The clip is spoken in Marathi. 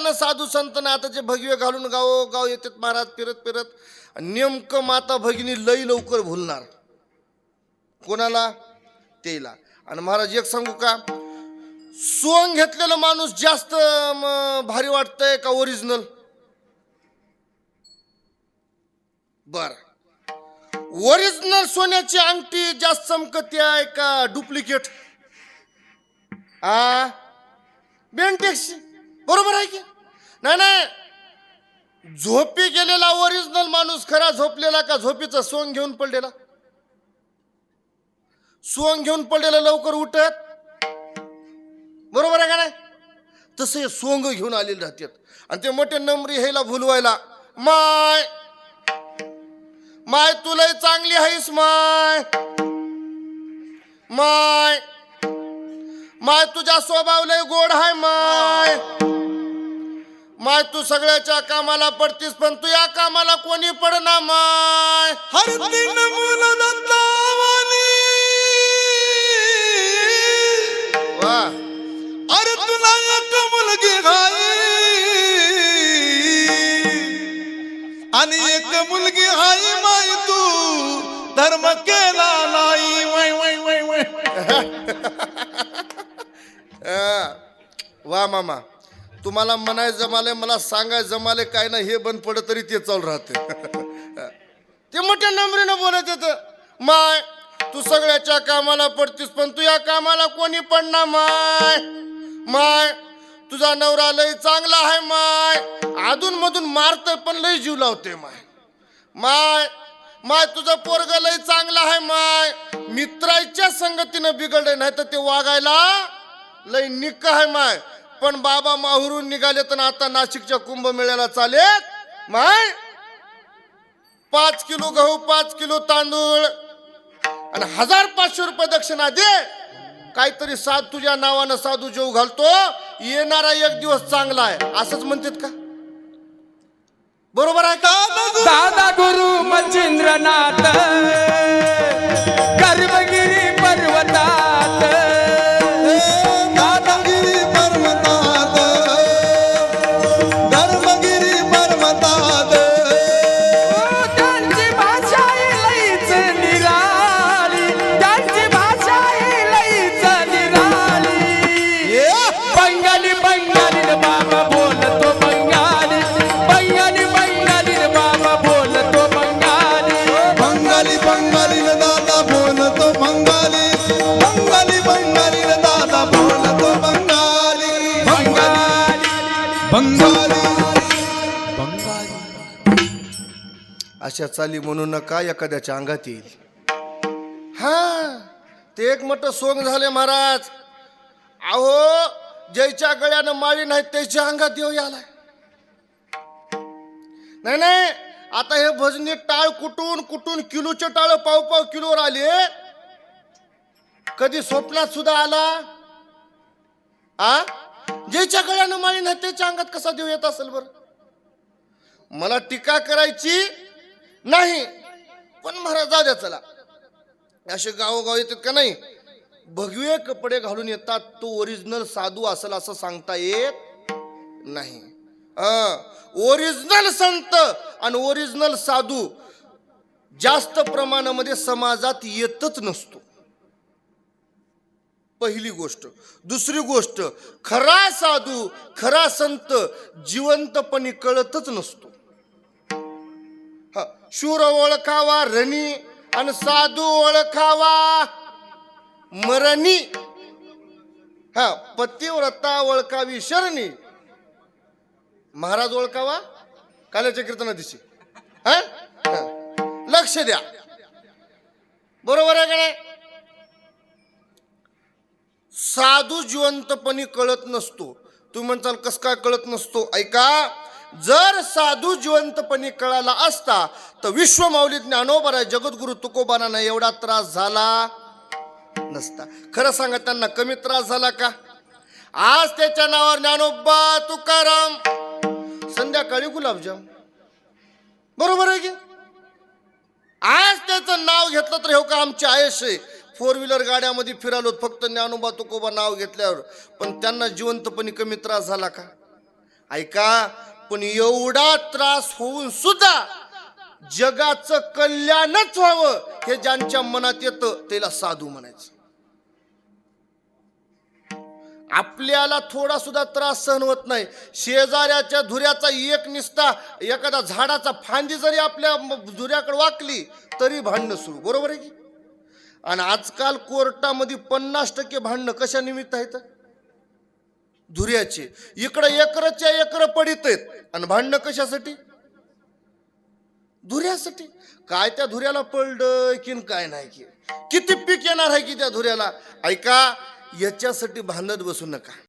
ना साधू संत ना आताचे भगवे घालून गाव येतात महाराज फिरत फिरत. नेमकं माता भगिनी लई लवकर भुलणार कोणाला तेला. आणि महाराज एक सांगू का, सोंग घेतलेला माणूस जास्त भारी वाटतंय का ओरिजिनल? बर, ओरिजिनल सोन्याची अंगठी जास्त चमकते आहे का डुप्लिकेट? बेंटेक्स, बरोबर आहे की नाही? नाही, झोपी गेलेला ओरिजिनल माणूस खरा झोपलेला का झोपीचं सोंग घेऊन पडलेला? सोंग घेऊन पडलेला लवकर उठत, बरोबर आहे का नाही? तसे सोंग घेऊन आलेले राहतात. आणि ते मोठे नमरी ह्याला भुलवायला, माय माय तू लय चांगली आहेस माय, माय माय तुझा स्वभाव लय गोड आहे माय, माय तू सगळ्याच्या कामाला पडतीस पण तू या कामाला कोणी पडना माय. हर दिन मुलं दत्तावानी, वा, अरे तुला एक मुलगी आहे आणि एक मुलगी आहे माय, तू धर्म केला नाही. वै वै वै वै. वा मामा, तुम्हाला म्हणाय जमाले, मला सांगाय जमाले काय ना, हे बंद पडत तरी ते चालू राहते. ते मोठ्या नम्रीनं बोलत येत, माय तू सगळ्याच्या कामाला पडतीस पण तू या कामाला कोणी पडणार माय, माय तुझा नवरा लय चांगला आहे माय, अधून मधून मारतोय पण लय जीव लावते माय, माय माय तुझं पोरग लय चांगला आहे माय, मित्राच्या संगतीनं बिघडले नाही तर ते वागायला लय निक आहे माय, पण बाबा माहुरून निघाले तर आता नाशिकच्या कुंभमेळ्याला चालेत माय. 5 किलो गहू 5 किलो तांदूळ आणि 1500 रुपये दक्षिणा दे, काहीतरी साध तुझ्या नावानं साधू जेव घालतो, येणारा एक दिवस चांगला आहे असंच म्हणतात का? बरोबर आहे का? दादा गुरु मच्छिंद्रनाथ कर्मगिरी पर्वतात, दादागिरी पर्वतात, धर्मगिरी पर्वतात, त्यांची भाषा लईच निराळी, त्यांची भाषा लईच निराळी. बंगाली बंगाली बाबा बोलतो बंगाली, बंगाली बंगाली बाबा बोलतो बंगाली, बंगाली बंगाली दादा बोलतो बंगाली, बंगाली बंगाली दादा बोलतो बंगाली, बंगाली बंगाली. अशा चाली म्हणू नका, एखाद्याच्या अंगात येईल. हा, ते एक मोठं सोंग झाले महाराज. अहो, ज्याच्या गळ्यानं माळी नाही त्याच्या अंगात देव यालाय. नाही नाही, आता हे भजनी टाळ कुटून कुटून किलोचे टाळ पाव किलोवर आले. कधी स्वप्नात सुद्धा आला? ज्याच्या गळ्यानं माळी नाही त्याच्या अंगात कसा देव येत असेल बरं? मला टीका करायची नाही, पण महाराज जाऊ द्या चला. असे गावोगाव येतात का नाही, भगवे कपडे घालून येतात, तो ओरिजिनल साधू असेल असं सांगता येत नाही. ओरिजिनल संत आणि ओरिजिनल साधू जास्त प्रमाणामध्ये समाजात येतच नसतो, पहिली गोष्ट. दुसरी गोष्ट, खरा साधू खरा संत जिवंतपणी कळतच नसतो. शूर ओळखावा रणी आणि साधू ओळखावा मरणी. पतिव्रता ओळखावी शरणी, महाराज ओळखावा काल्याच्या कीर्तना दिशी. लक्ष द्या, बरोबर आहे का नाही? साधू जिवंतपणी कळत नसतो. तुम्ही म्हणताल कस काय कळत नसतो? ऐका, जर साधू जिवंतपणी कळाला असता तर विश्वमाऊली ज्ञानोबा जगद्गुरु तुकोबांना एवढा त्रास झाला नसता. खरं सांगा, त्यांना कमी त्रास झाला का? आज त्याच्या नावावर ज्ञानोबा तुकाराम, संध्याकाळी गुलाबजाम, बरोबर आहे की? आज त्याचं नाव घेतलं तर हो का आमची आयश आहे. 4 व्हीलर गाड्यामध्ये फिरालो फक्त ज्ञानोबा तुकोबा नाव घेतल्यावर, पण त्यांना जिवंतपणी कमी त्रास झाला का? ऐका, पण एवढा त्रास होऊन सुद्धा जगाचं कल्याणच व्हावं हे ज्यांच्या मनात येतं त्याला साधू म्हणायचं. आपल्याला थोडा सुद्धा त्रास सहन होत नाही, शेजाऱ्याच्या धुऱ्याचा एक निस्ता एखादा झाडाचा फांदी जरी आपल्या धुऱ्याकडे वाकली तरी भांडणं सुरू, बरोबर आहे की? आणि आजकाल कोर्टामध्ये 50% भांडणं कशा निमित्त आहेत? धुऱ्याचे. इकडे एकरच्या एकर पडित आहेत आणि भांडणं कशासाठी? धुऱ्यासाठी. काय त्या धुऱ्याला पडलं की काय नाही की किती पीक येणार आहे की त्या धुऱ्याला. ऐका, याच्यासाठी भांडत बसू नका.